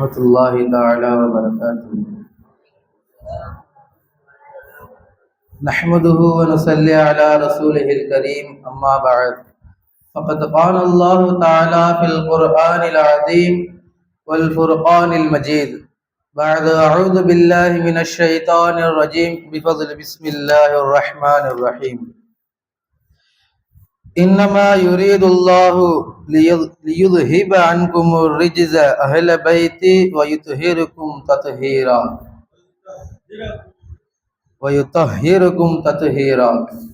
ورحمة الله تعالى وبركاته. نحمده ونصلي على رسوله الكريم أما بعد فقد قال الله تعالى في القرآن العظيم والفرقان المجيد بعد أعوذ بالله من الشيطان الرجيم بفضل بسم الله الرحمن الرحيم. إنما يريد الله ليذهب عنكم الرجز أهل بيتي ويطهركم تطهيرا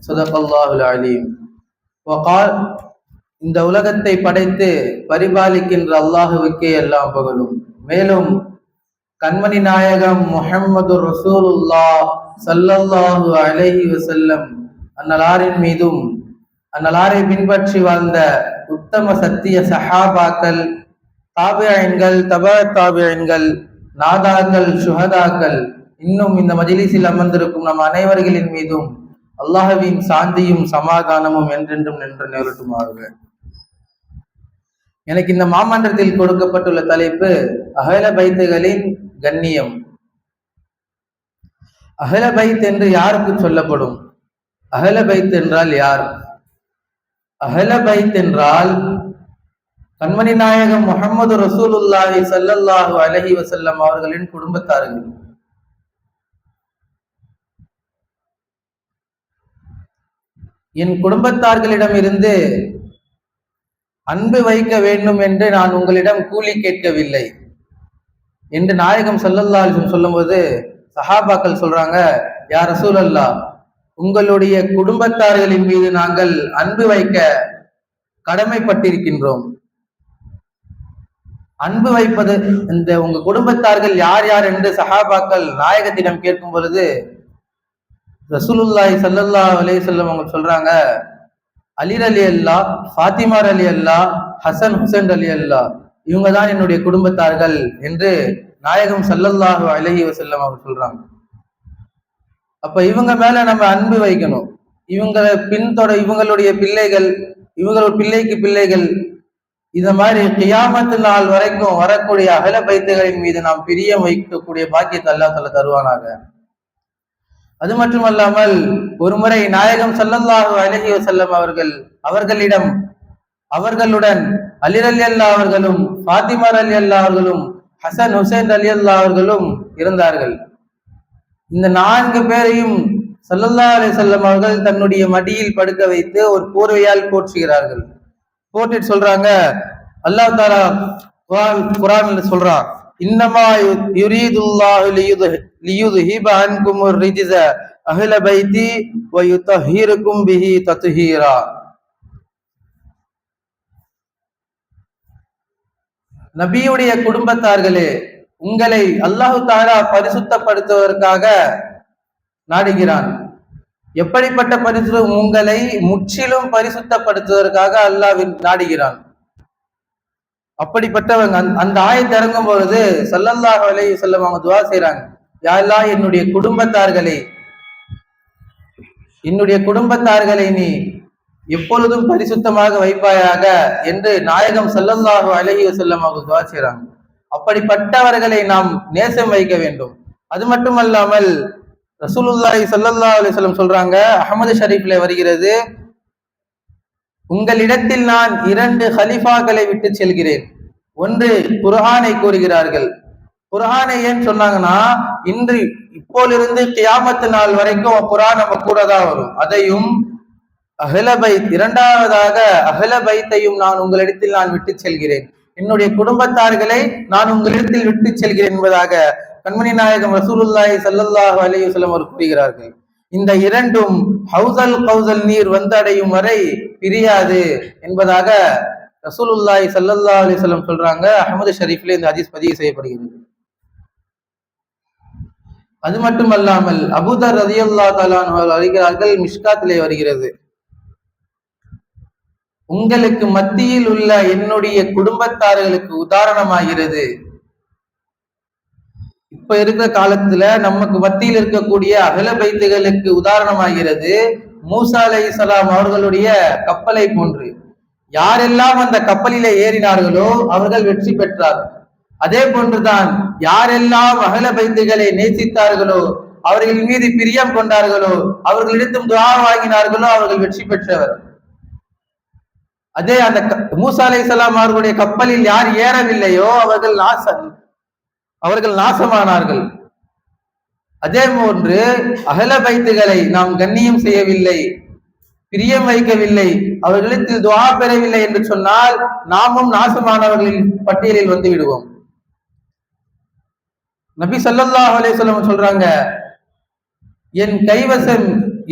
صدق الله العليم. وقال இந்த உலகத்தை படைத்து பரிபாலிக்கின்ற அல்லாஹுவுக்கே எல்லாம் புகழும். மேலும் கண்மணி நாயகம் முஹம்மது ரசூலுல்லாஹ் ஸல்லல்லாஹு அலைஹி வஸல்லம் அன்னலாரின் மீதும் அன்னலாரை பின்பற்றி வாழ்ந்த உத்தம சத்திய சஹாபாக்கள், தாபியீன்கள், தபா தாபியீன்கள், நாதாக்கள், சுஹதாக்கள், இன்னும் இந்த மஜ்லிஸில் அமர்ந்திருக்கும் நம் அனைவர்களின் மீதும் அல்லாஹ்வின் சாந்தியும் சமாதானமும் என்றென்றும் நின்று நிலட்டுமாக. எனக்கு இந்த மாமன்றத்தில் கொடுக்கப்பட்டுள்ள தலைப்பு அஹ்ல பைத்துகளின் கண்ணியம். அஹ்ல பைத் என்று யாருக்கு சொல்லப்படும்? அஹ்ல பைத் என்றால் யார்? அஹ்ல பைத் என்றால் கண்மணி நாயகம் முஹம்மது ரசூலுல்லாஹி ஸல்லல்லாஹு அலைஹி வஸல்லம் அவர்களின் குடும்பத்தார்கள். என் குடும்பத்தார்களிடம் இருந்து அன்பு வைக்க வேண்டும் என்று நான் உங்களிடம் கூலி கேட்கவில்லை என்று நாயகம் ஸல்லல்லாஹு அலைஹி வஸல்லம் சொல்லும்போது சஹாபாக்கள் சொல்றாங்க, யா ரசூலல்லாஹ், உங்களுடைய குடும்பத்தார்களின் மீது நாங்கள் அன்பு வைக்க கடமைப்பட்டிருக்கின்றோம். அன்பு வைப்பது இந்த உங்க குடும்பத்தார்கள் யார் யார் என்று சஹாபாக்கள் நாயகத்திடம் கேட்கும் பொழுது ரசூலுல்லாஹி ஸல்லல்லாஹு அலைஹி வஸல்லம் அவங்க சொல்றாங்க, அலி ரலியல்லாஹ், ஃபாத்திமா ரலியல்லாஹ், ஹசன் ஹுசைன் ரலியல்லாஹ், இவங்க தான் என்னுடைய குடும்பத்தார்கள் என்று நாயகம் ஸல்லல்லாஹு அலைஹி வஸல்லம் அவங்க சொல்றாங்க. அப்ப இவங்க மேல நம்ம அன்பு வைக்கணும். இவங்களை இவங்களுடைய பிள்ளைகள், இவங்களோட பிள்ளைக்கு பிள்ளைகள், இந்த மாதிரி கியாமத்து நாள் வரைக்கும் வரக்கூடிய அஹ்ல பைத்துகளின் மீது நாம் பிரியம் வைக்கக்கூடிய பாக்கியத்தை அல்லாஹ் தஆலா தருவானாக. அது மட்டுமல்லாமல் ஒரு முறை நாயகம் ஸல்லல்லாஹு அலைஹி வஸல்லம் அவர்களுடன் அலி ரலியல்லாஹு அவர்களும், ஃபாத்திமா ரலியல்லாஹு அவர்களும், ஹசன் ஹுசைன் ரலியல்லாஹு அவர்களும் இருந்தார்கள். இந்த 4 பேரையும் ஸல்லல்லாஹு அலைஹி வஸல்லம் அவர்கள் தன்னுடைய மடியில் படுக்க வைத்து ஒரு போர்வையால் போற்றுகிறார்கள். போட்டுட்டு சொல்றாங்க, அல்லாஹ் தஆலா குர்ஆன்ல சொல்றான், இன்னமா யுரீதுல்லாஹு லியுذஹிப அன்குமுர் ரிஜ்ஸ அஹ்ல பைத்தி வ யுطஹிருக்கும் பிஹி தத்ஹீரா. நபியுடைய குடும்பத்தார்களே, உங்களை அல்லாஹு தஆலா பரிசுத்தப்படுத்துவதற்காக நாடுகிறான். எப்படிப்பட்ட பரிசுத்தம்? உங்களை முற்றிலும் பரிசுத்தப்படுத்துவதற்காக அல்லாஹ் நாடுகிறான். அப்படிப்பட்டவங்க அந்த ஆயத்து இறங்கும் பொழுது ஸல்லல்லாஹு அலைஹி வஸல்லம் அவங்க துஆ செய்றாங்க, யா அல்லாஹ், என்னுடைய குடும்பத்தார்களை நீ எப்பொழுதும் பரிசுத்தமாக வைப்பாயாக என்று நாயகம் ஸல்லல்லாஹு அலைஹி வஸல்லம் அவங்க துஆ செய்றாங்க. அப்படிப்பட்டவர்களை நாம் நேசம் வைக்க வேண்டும். அது மட்டுமல்லாமல் ரசூலுல்லாஹி ஸல்லல்லாஹு அலைஹி வஸல்லம் சொல்றாங்க, அஹ்மது ஷரீஃப்ல வருகிறது, உங்களிடத்தில் நான் 2 ஹலீஃபாக்களை விட்டு செல்கிறேன். ஒன்று குர்ஆனை கூறுகிறார்கள். குர்ஆனை ஏன் சொன்னாங்கன்னா, இப்போலிருந்து கியாமத்து நாள் வரைக்கும் குர்ஆன் நம்ம கூட தான் வரும். அதையும் அஹ்ல பைத், இரண்டாவதாக அஹ்ல பைத்தையும் நான் உங்களிடத்தில் விட்டு செல்கிறேன். என்னுடைய குடும்பத்தார்களை நான் உங்களிடத்தில் விட்டு செல்கிறேன் என்பதாக கண்மணி நாயகம் ரசூலுல்லாஹி ஸல்லல்லாஹு அலைஹி வஸல்லம் அவர் கூறுகிறார்கள். இந்த 2ம் ஹவுஸல் கௌஸல் நீர் வந்தடையும் வரை பிரியாது என்பதாக ரசூலுல்லாஹி ஸல்லல்லாஹு அலைஹி வஸல்லம் சொல்றாங்க. அஹ்மது ஷரீஃப்ல இந்த ஹதீஸ் பதிவு செய்யப்படுகிறது. அது மட்டுமல்லாமல் அபூதர் ரலியல்லாஹு தஆலா அன்ஹு அறிகிறார்கள், மிஷ்காத்திலே வருகிறது, உங்களுக்கு மத்தியில் உள்ள என்னுடைய குடும்பத்தார்களுக்கு உதாரணமாகிறது. இப்ப இருக்கிற காலத்துல நமக்கு மத்தியில் இருக்கக்கூடிய அஹ்ல பைத்துகளுக்கு உதாரணமாகிறது மூசா அலைஹிஸ்ஸலாம் அவர்களுடைய கப்பலை போன்று. யாரெல்லாம் அந்த கப்பலிலே ஏறினார்களோ அவர்கள் வெற்றி பெற்றார்கள். அதே போன்றுதான் யாரெல்லாம் அஹ்ல பைத்துகளை நேசித்தார்களோ, அவர்கள் மீது பிரியம் கொண்டார்களோ, அவர்களிடத்தும் துஆ வாங்கினார்களோ, அவர்கள் வெற்றி பெற்றவர். அதே அந்த மூசா அலைஹிஸ்ஸலாம் அவர்களுடைய கப்பலில் யார் ஏறவில்லையோ அவர்கள் நாசமானார்கள். அதே போன்று அஹ்ல பைத்துகளை நாம் கண்ணியம் செய்யவில்லை, பிரியம் வைக்கவில்லை, அவர்களிடத்தில் துஆ பெறவில்லை என்று சொன்னால் நாமும் நாசமானவர்களின் பட்டியலில் வந்து விடுவோம். நபி ஸல்லல்லாஹு அலைஹி வஸல்லம் சொல்றாங்க, என் கைவசம்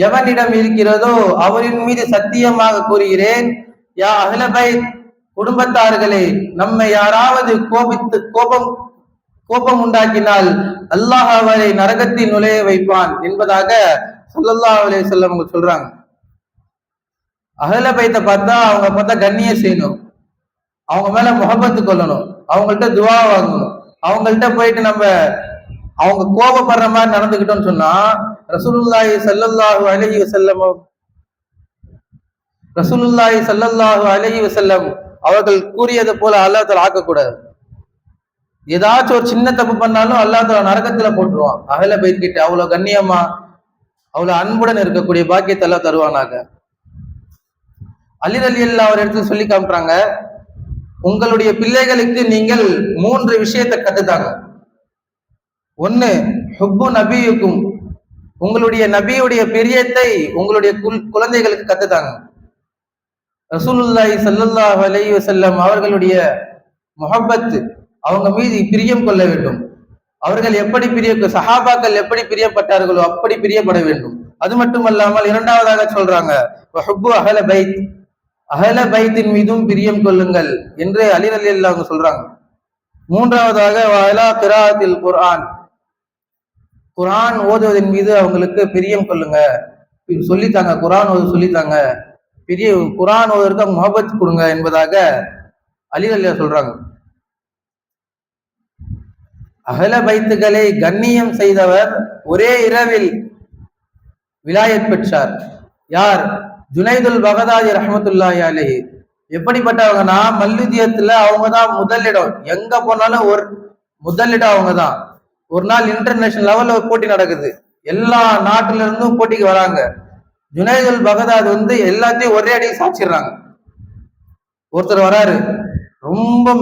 எவனிடம் இருக்கிறதோ அவரின் மீது சத்தியமாக கூறுகிறேன், யா அஹ்ல பைத் குடும்பத்தார்களே, நம்மை யாராவது கோபம் உண்டாக்கினால் அல்லாஹ் அவரை நரகத்தில் நுழைய வைப்பான் என்பதாக ஸல்லல்லாஹு அலைஹி வஸல்லம் சொல்றாங்க. அஹ்ல பைத்தை பார்த்தா கண்ணியம் செய்யணும், அவங்க மேல முஹப்பத்து கொள்ளணும், அவங்கள்ட்ட துஆ வாங்கணும். அவங்கள்ட்ட போயிட்டு நம்ம அவங்க கோபப்படுற மாதிரி நடந்துக்கிட்டோம்னு சொன்னா ரசூலுல்லாஹி ஸல்லல்லாஹு அலைஹி வஸல்லம் அவர்கள் கூறியது போல அல்லாஹ் தஆலா ஆக்கக்கூடாது. ஏதாச்சும் ஒரு சின்ன தப்பு பண்ணாலும் அல்லாஹ் தஆலா நரகத்துல போட்டுருவான். அஹ்ல பைத் கிட்ட அவ்வளவு கண்ணியமா அவ்வளவு அன்புடன் இருக்கக்கூடிய பாக்கியத்தை எல்லாம் தருவானாக. அலி ரலியல்லாஹு அவர் இடத்துல சொல்லி காமிட்டாங்க, உங்களுடைய பிள்ளைகளுக்கு நீங்கள் 3 விஷயத்தை கத்துத்தாங்க. ஒண்ணு, ஹுப்பு நபியுக்கும், உங்களுடைய நபியுடைய பிரியத்தை உங்களுடைய குழந்தைகளுக்கு கத்துத்தாங்க. ரசூலுல்லாஹி ஸல்லல்லாஹு அலைஹி வஸல்லம் அவர்களுடைய முஹப்பத், அவங்க மீது பிரியம் கொள்ள வேண்டும். அவர்கள் எப்படி சஹாபாக்கள் எப்படி பிரியப்பட்டார்களோ அப்படி பிரியப்பட வேண்டும். அது மட்டுமல்லாமல் இரண்டாவதாக சொல்றாங்க, ஹுப்பு அஹ்ல பைத், அஹ்ல பைத்தின் மீதும் பிரியம் கொள்ளுங்கள் என்று அலி ரலியல்லாஹு அவங்க சொல்றாங்க. மூன்றாவதாக வஅலா கிராஅத்தில் குர்ஆன், குர்ஆன் ஓதுவதன் மீது அவங்களுக்கு பிரியம் கொள்ளுங்க, சொல்லித்தாங்க, குர்ஆன் ஓத சொல்லித்தாங்க, குர்ஆன் ஓதுவதற்கு அவங்க முஹப்பத் கொடுங்க என்பதாக அலி ரலியல்லாஹு சொல்றாங்க. அஹ்ல பைத்துகளை கண்ணியம் செய்தவர் ஒரே இரவில் விலாயத் பெற்றார். யார்? ஜுனைதுல் பகதாதி ரஹ்மத்துல்லாஹி அலைஹி. எப்படிப்பட்டவங்கன்னா மல்யுத்தியத்துல அவங்கதான் முதலிடம், எங்க போனாலும் ஒரு முதலிடம் அவங்கதான். ஒரு நாள் இன்டர்நேஷனல் லெவல்ல ஒரு போட்டி நடக்குது, எல்லா நாட்டுல இருந்தும் போட்டிக்கு வராங்க. ஜுனைதுல் பகதாத் எல்லாத்தையும் ஒரே அடியில் சாச்சிடுறாங்க. ஒருத்தர் வராரு, ரொம்ப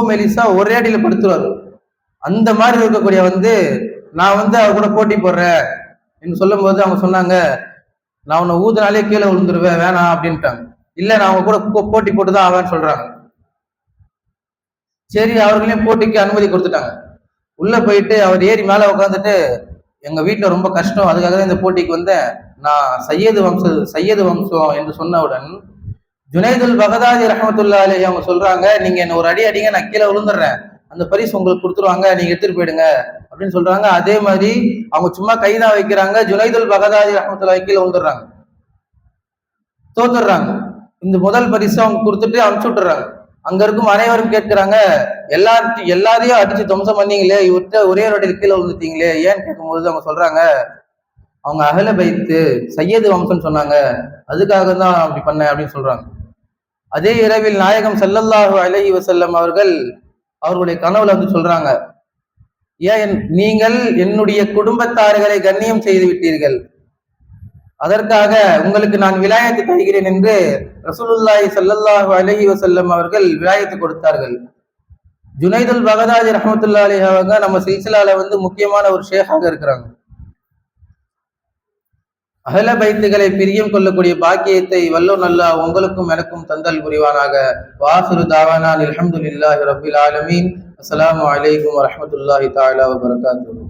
மெலிசா ஒரே அடியில படுத்துருவாரு. அந்த மாதிரி இருக்கக்கூடிய நான் அவர் கூட போட்டி போடுறேன் என்று சொல்லும் போது அவங்க சொன்னாங்க, நான் உன்னை ஊதுனாலே கீழே விழுந்துருவேன், வேணாம் அப்படின்ட்டாங்க. இல்ல, நான் அவங்க கூட போட்டி போட்டுதான் ஆவேன்னு சொல்றாங்க. சரி, அவர்களையும் போட்டிக்கு அனுமதி கொடுத்துட்டாங்க. உள்ள போயிட்டு அவர் ஏறி மேல உட்காந்துட்டு, எங்க வீட்டுல ரொம்ப கஷ்டம், அதுக்காக தான் இந்த போட்டிக்கு வந்தேன், நான் சையது வம்சம் என்று சொன்னவுடன் ஜுனைதுல் பகதாதி ரஹ்மத்துல்லாஹி அலைஹி அவங்க சொல்றாங்க, நீங்க என்ன ஒரு அடி அடிங்க, நான் கீழே விழுந்துடுறேன், அந்த பரிசு உங்களுக்கு கொடுத்துருவாங்க, நீங்க எடுத்துட்டு போயிடுங்க அப்படின்னு சொல்றாங்க. அதே மாதிரி அவங்க சும்மா கைதான் வைக்கிறாங்க, ஜுனைதுல் பகதாதி ரஹ்மத்துல்லாஹி கீழே விழுந்துடுறாங்க, தோத்துடுறாங்க. இந்த முதல் பரிசு அவங்க கொடுத்துட்டு அனுப்பிச்சு விட்டுறாங்க. அங்க இருக்கும் அனைவரும் கேட்கிறாங்க, எல்லாரையும் அடிச்சு துவம்சம் பண்ணீங்களே, இவர்கிட்ட ஒரே ரோட்டில் கீழே விழுந்துட்டீங்களே ஏன்னு கேட்கும்போது அவங்க சொல்றாங்க, அவங்க அஹ்ல பைத்து சையது வம்சம்னு சொன்னாங்க, அதுக்காக தான் அப்படி பண்ணேன் அப்படின்னு சொல்றாங்க. அதே இரவில் நாயகம் ஸல்லல்லாஹு அலைஹி வஸல்லம் அவர்களுடைய கனவுல சொல்றாங்க, ஏன் நீங்கள் என்னுடைய குடும்பத்தார்களை கண்ணியம் செய்து விட்டீர்கள், அதற்காக உங்களுக்கு நான் விலாயத்து தருகிறேன் என்று ரசூலுல்லாஹி ஸல்லல்லாஹு அலைஹி வஸல்லம் அவர்கள் விலாயத்து கொடுத்தார்கள். ஜுனைதுல் பகதாதி ரஹ்மத்துல்லாஹி அலைஹி அவங்க நம்ம சில்சிலால முக்கியமான ஒரு ஷேഖாக இருக்கிறாங்க. அஹ்ல பைத்துகளை பிரியம் கொள்ளக்கூடிய பாக்கியத்தை வல்லோன் அல்லாஹ் உங்களுக்கும் எனக்கும் தந்தல் புரிவானாக. வாஹிரு தாவானா அல்ஹம்துலில்லாஹி ரப்பில் ஆலமீன். அஸ்ஸலாமு அலைக்கும் வரஹ்மத்துல்லாஹி தஆலா வபரகாத்துஹு.